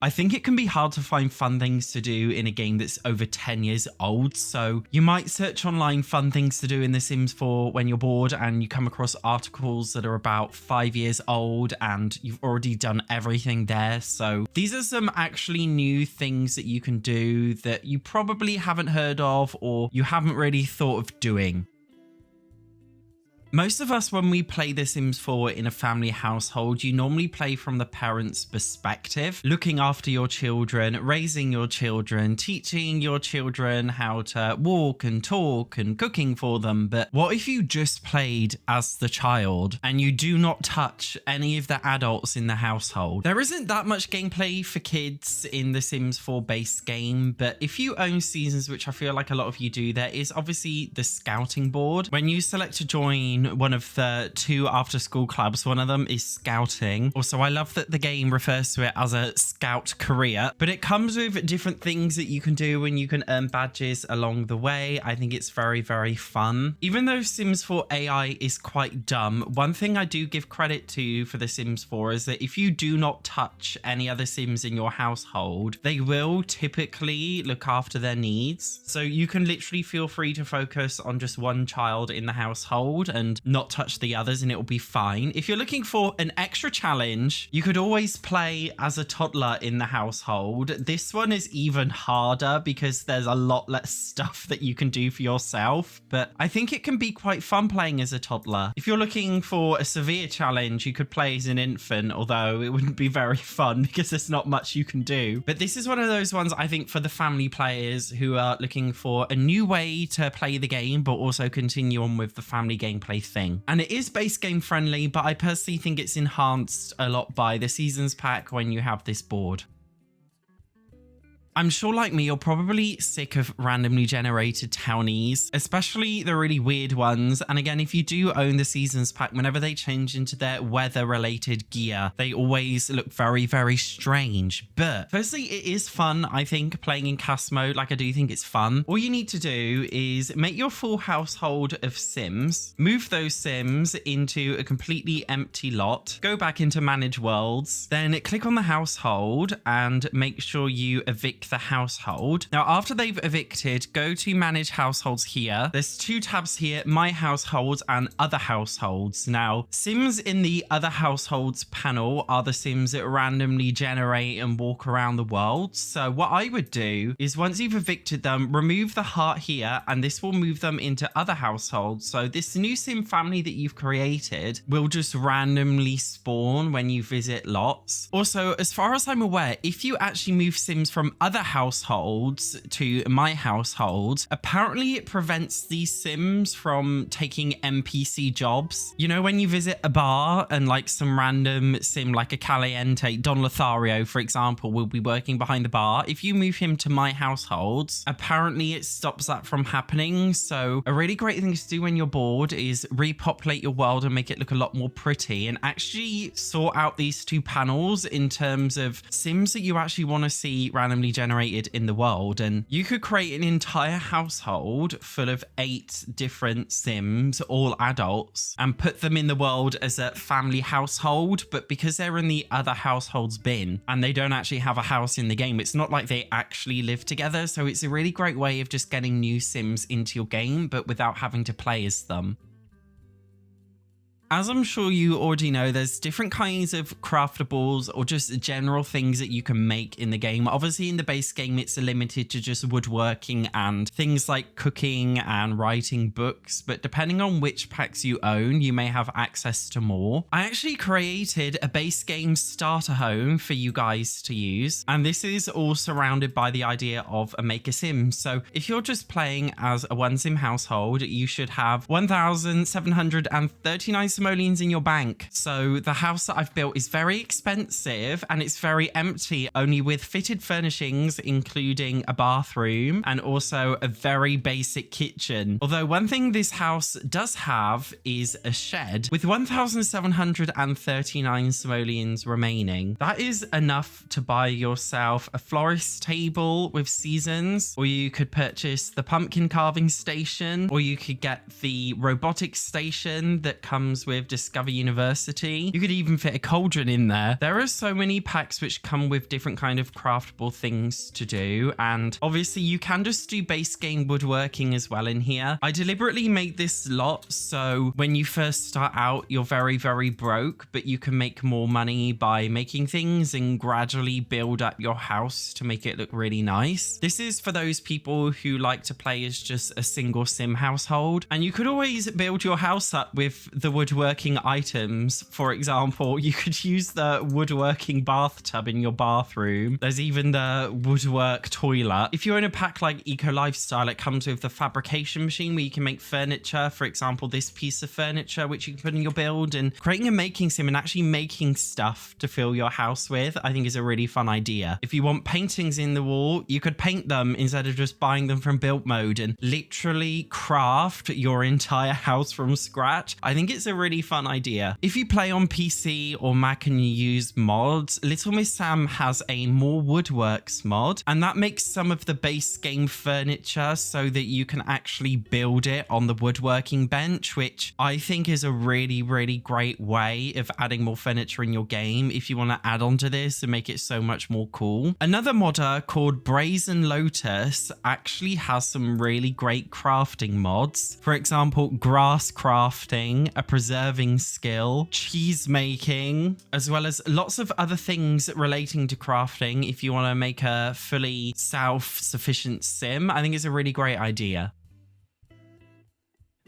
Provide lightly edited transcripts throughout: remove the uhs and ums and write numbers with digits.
I think it can be hard to find fun things to do in a game that's over 10 years old, so you might search online fun things to do in The Sims 4 when you're bored and you come across articles that are about 5 years old and you've already done everything there. So these are some actually new things that you can do that you probably haven't heard of or you haven't really thought of doing. Most of us, when we play The Sims 4 in a family household, you normally play from the parent's perspective, looking after your children, raising your children, teaching your children how to walk and talk and cooking for them. But what if you just played as the child and you do not touch any of the adults in the household? There isn't that much gameplay for kids in The Sims 4 base game, but if you own seasons, which I feel like a lot of you do, there is obviously the scouting board. When you select to join one of the 2 after school clubs, one of them is scouting. Also, I love that the game refers to it as a scout career, but it comes with different things that you can do and you can earn badges along the way. I think it's very, very fun. Even though Sims 4 AI is quite dumb, one thing I do give credit to for The Sims 4 is that if you do not touch any other Sims in your household, they will typically look after their needs. So you can literally feel free to focus on just one child in the household and not touch the others and it will be fine. If you're looking for an extra challenge, you could always play as a toddler in the household. This one is even harder because there's a lot less stuff that you can do for yourself, but I think it can be quite fun playing as a toddler. If you're looking for a severe challenge, you could play as an infant, although it wouldn't be very fun because there's not much you can do. But this is one of those ones I think for the family players who are looking for a new way to play the game, but also continue on with the family gameplay thing. And it is base game friendly, but I personally think it's enhanced a lot by the seasons pack when you have this board. I'm sure like me, you're probably sick of randomly generated townies, especially the really weird ones. And again, if you do own the seasons pack, whenever they change into their weather related gear, they always look very, very strange. But firstly, it is fun, I think, playing in cast mode. Like I do think it's fun. All you need to do is make your full household of Sims, move those Sims into a completely empty lot, go back into manage worlds, then click on the household and make sure you evict the household. Now, after they've evicted, go to manage households here. There's 2 tabs here, my households and other households. Now, Sims in the other households panel are the Sims that randomly generate and walk around the world. So what I would do is once you've evicted them, remove the heart here, and this will move them into other households. So this new Sim family that you've created will just randomly spawn when you visit lots. Also, as far as I'm aware, if you actually move Sims from other households to my household, apparently it prevents these Sims from taking NPC jobs. You know, when you visit a bar and like some random Sim like a Caliente, Don Lothario, for example, will be working behind the bar. If you move him to my household, apparently it stops that from happening. So a really great thing to do when you're bored is repopulate your world and make it look a lot more pretty and actually sort out these 2 panels in terms of Sims that you actually want to see randomly generated in the world. And you could create an entire household full of 8 different Sims, all adults, and put them in the world as a family household. But because they're in the other households bin and they don't actually have a house in the game, it's not like they actually live together. So it's a really great way of just getting new Sims into your game, but without having to play as them. As I'm sure you already know, there's different kinds of craftables or just general things that you can make in the game. Obviously, in the base game, it's limited to just woodworking and things like cooking and writing books. But depending on which packs you own, you may have access to more. I actually created a base game starter home for you guys to use. And this is all surrounded by the idea of a Make a Sim. So if you're just playing as a 1 Sim household, you should have 1,739 simoleons in your bank. So the house that I've built is very expensive and it's very empty, only with fitted furnishings, including a bathroom and also a very basic kitchen. Although one thing this house does have is a shed with 1,739 simoleons remaining. That is enough to buy yourself a florist table with seasons, or you could purchase the pumpkin carving station, or you could get the robotic station that comes with Discover University. You could even fit a cauldron in there. There are so many packs which come with different kind of craftable things to do, and obviously you can just do base game woodworking as well in here. I deliberately made this lot so when you first start out you're very broke, but you can make more money by making things and gradually build up your house to make it look really nice. This is for those people who like to play as just a single sim household, and you could always build your house up with the woodworking items. For example, you could use the woodworking bathtub in your bathroom. There's even the woodwork toilet. If you're in a pack like Eco Lifestyle, it comes with the fabrication machine where you can make furniture. For example, this piece of furniture which you can put in your build, and creating a making sim and actually making stuff to fill your house with, I think is a really fun idea. If you want paintings in the wall, you could paint them instead of just buying them from build mode and literally craft your entire house from scratch. I think it's a really fun idea. If you play on PC or Mac and you use mods, Little Miss Sam has a More Woodworks mod, and that makes some of the base game furniture so that you can actually build it on the woodworking bench, which I think is a really great way of adding more furniture in your game if you want to add on to this and make it so much more cool. Another modder called Brazen Lotus actually has some really great crafting mods. For example, grass crafting, a preserving skill, cheese making, as well as lots of other things relating to crafting if you want to make a fully self-sufficient sim. I think it's a really great idea.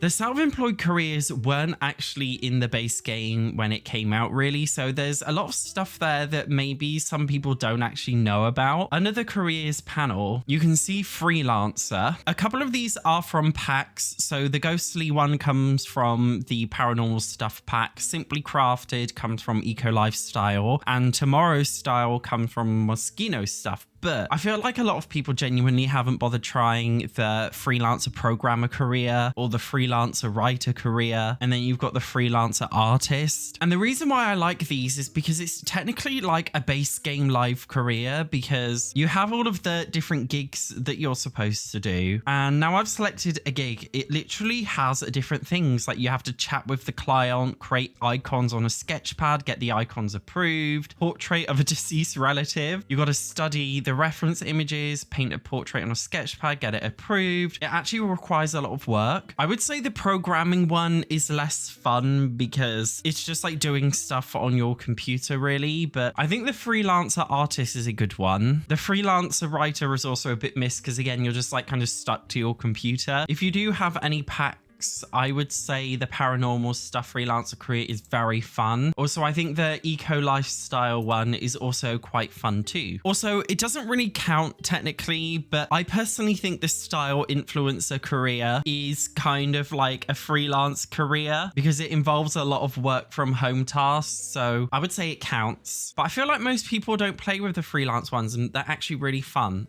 The self-employed careers weren't actually in the base game when it came out, really, so there's a lot of stuff there that maybe some people don't actually know about. Under the careers panel, you can see freelancer. A couple of these are from packs, so the ghostly one comes from the paranormal stuff pack, Simply Crafted comes from Eco Lifestyle, and Tomorrow's Style comes from Moschino stuff. But I feel like a lot of people genuinely haven't bothered trying the freelancer programmer career or the freelancer writer career. And then you've got the freelancer artist. And the reason why I like these is because it's technically like a base game live career, because you have all of the different gigs that you're supposed to do. And now I've selected a gig. It literally has different things, like you have to chat with the client, create icons on a sketchpad, get the icons approved, portrait of a deceased relative. You got to study the reference images, paint a portrait on a sketchpad, get it approved. It actually requires a lot of work. I would say the programming one is less fun because it's just like doing stuff on your computer, really. But I think the freelancer artist is a good one. The freelancer writer is also a bit missed because, again, you're just like kind of stuck to your computer. If you do have any packs, I would say the paranormal stuff freelancer career is very fun. Also, I think the eco lifestyle one is also quite fun too. Also, it doesn't really count technically, but I personally think the style influencer career is kind of like a freelance career because it involves a lot of work from home tasks. So I would say it counts, but I feel like most people don't play with the freelance ones and they're actually really fun.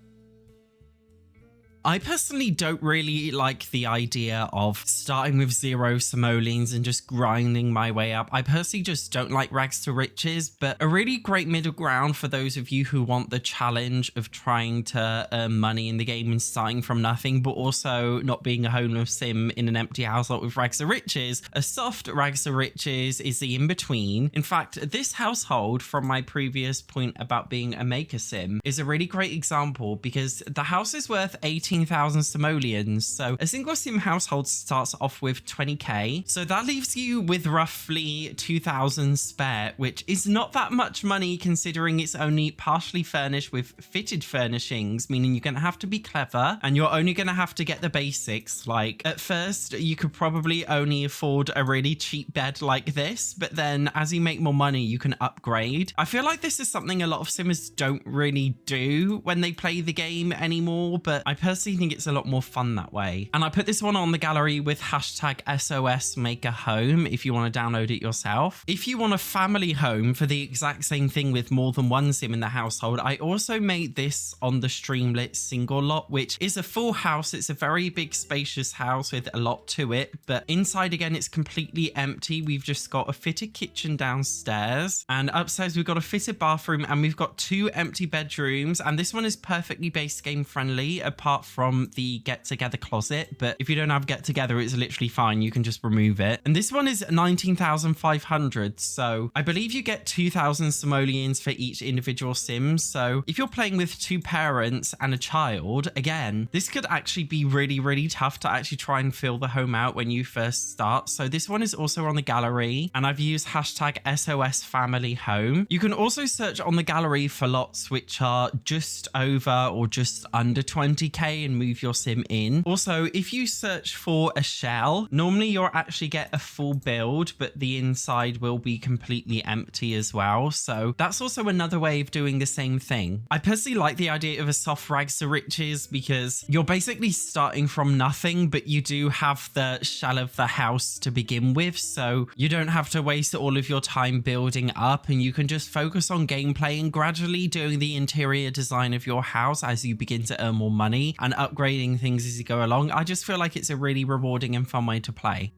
I personally don't really like the idea of starting with 0 simoleons and just grinding my way up. I personally just don't like rags to riches, but a really great middle ground for those of you who want the challenge of trying to earn money in the game and starting from nothing, but also not being a homeless sim in an empty household with rags to riches. A soft rags to riches is the in-between. In fact, this household, from my previous point about being a maker sim, is a really great example because the house is worth 18,000 simoleons. So a single sim household starts off with 20k. So that leaves you with roughly 2,000 spare, which is not that much money considering it's only partially furnished with fitted furnishings, meaning you're going to have to be clever and you're only going to have to get the basics. Like at first, you could probably only afford a really cheap bed like this, but then as you make more money, you can upgrade. I feel like this is something a lot of simmers don't really do when they play the game anymore, but I personally think it's a lot more fun that way. And I put this one on the gallery with hashtag SOS make a home if you want to download it yourself. If you want a family home for the exact same thing with more than one sim in the household, I also made this on the Streamlit single lot, which is a full house. It's a very big spacious house with a lot to it, but inside again it's completely empty. We've just got a fitted kitchen downstairs, and upstairs we've got a fitted bathroom, and we've got 2 empty bedrooms, and this one is perfectly base game friendly apart from the get together closet, but if you don't have get together, it's literally fine. You can just remove it. And this one is 19,500. So I believe you get 2,000 simoleons for each individual Sims. So if you're playing with two parents and a child, again, this could actually be really, really tough to actually try and fill the home out when you first start. So this one is also on the gallery, and I've used hashtag SOS family home. You can also search on the gallery for lots which are just over or just under 20k and move your sim in. Also, if you search for a shell, normally you'll actually get a full build, but the inside will be completely empty as well. So that's also another way of doing the same thing. I personally like the idea of a soft rags to riches because you're basically starting from nothing, but you do have the shell of the house to begin with. So you don't have to waste all of your time building up, and you can just focus on gameplay and gradually doing the interior design of your house as you begin to earn more money and upgrading things as you go along. I just feel like it's a really rewarding and fun way to play.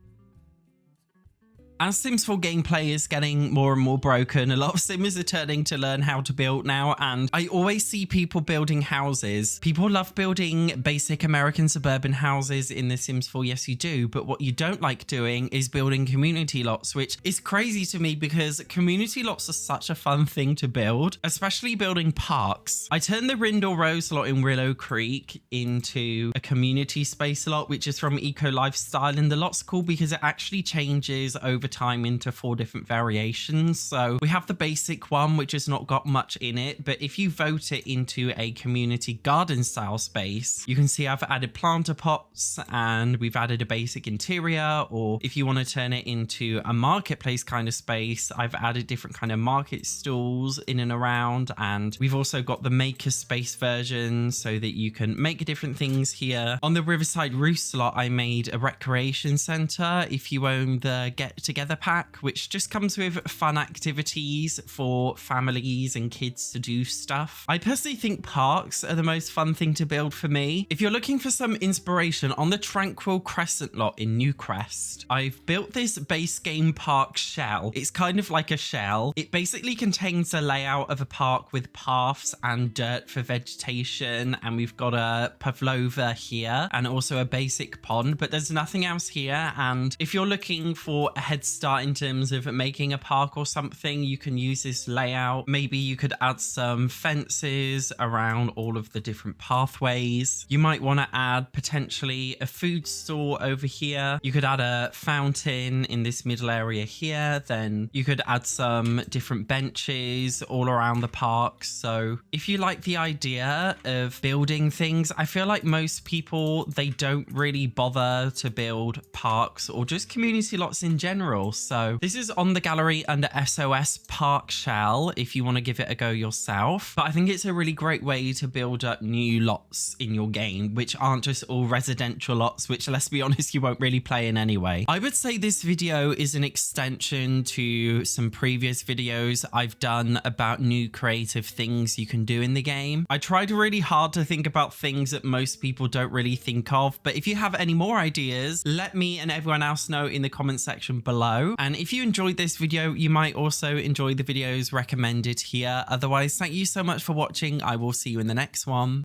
As Sims 4 gameplay is getting more and more broken, a lot of Simmers are turning to learn how to build now, and I always see people building houses. People love building basic American suburban houses in The Sims 4, yes you do, but what you don't like doing is building community lots, which is crazy to me because community lots are such a fun thing to build, especially building parks. I turned the Rindle Rose lot in Willow Creek into a community space lot, which is from Eco Lifestyle, and the lot's cool because it actually changes over time into 4 different variations. So we have the basic one, which has not got much in it, but if you vote it into a community garden style space, you can see I've added planter pots and we've added a basic interior. Or if you want to turn it into a marketplace kind of space, I've added different kind of market stalls in and around, and we've also got the maker space version so that you can make different things here. On the Riverside Roost lot, I made a recreation center if you own the Get Together pack, which just comes with fun activities for families and kids to do stuff. I personally think parks are the most fun thing to build for me. If you're looking for some inspiration, on the Tranquil Crescent lot in Newcrest, I've built this base game park shell. It's kind of like a shell. It basically contains a layout of a park with paths and dirt for vegetation, and we've got a pavlova here and also a basic pond, but there's nothing else here. And if you're looking for a head start in terms of making a park or something, you can use this layout. Maybe you could add some fences around all of the different pathways. You might want to add potentially a food store over here. You could add a fountain in this middle area here. Then you could add some different benches all around the park. So if you like the idea of building things, I feel like most people, they don't really bother to build parks or just community lots in general. So this is on the gallery under SOS Park Shell if you want to give it a go yourself. But I think it's a really great way to build up new lots in your game, which aren't just all residential lots, which, let's be honest, you won't really play in anyway. I would say this video is an extension to some previous videos I've done about new creative things you can do in the game. I tried really hard to think about things that most people don't really think of, but if you have any more ideas, let me and everyone else know in the comment section below. And if you enjoyed this video, you might also enjoy the videos recommended here. Otherwise, thank you so much for watching. I will see you in the next one.